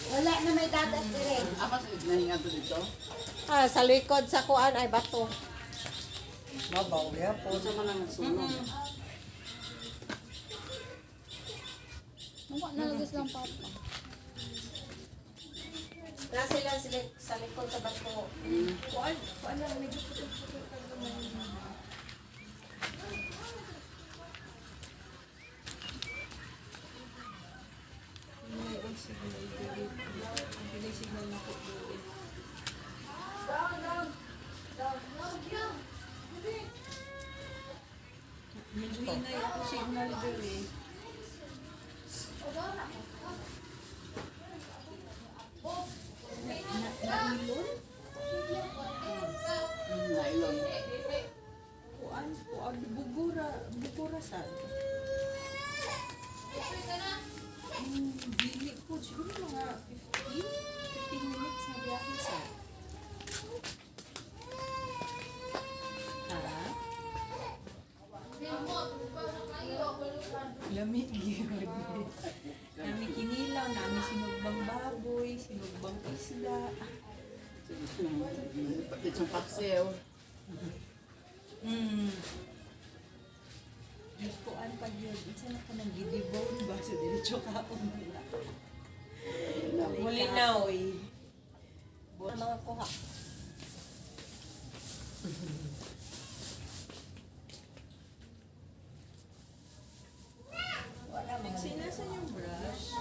Wala na may dagat rin. Apa sa nahingan to dito? Sa likod sa kuan ay bato. Mabaw ya po. Kung sa man ang nagsunog. Mukha na lagos lang papa. Sila sa likod sa bato. Kuan lang medyo puto-puto naman. Medyo hinay ako signal doon eh. Nylon. Kuan, bugura sa. Dili po, siguro mga 15 minutes na biyahe sa. Ha? Lamig yun. Nami kinilaw, nami sinugbang baboy, sinugbang isda. Pati yung paksiw. Kuan pag yun, isa na ka nang gidibone ba? So, diretso ka ako nila. Mulinaw eh. Mga kuha. Sinasan yung brush?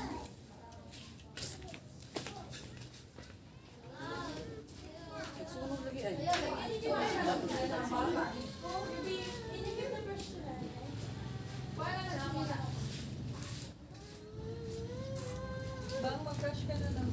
Nagsunog lagi ay. Bang mag-brush ka na lang.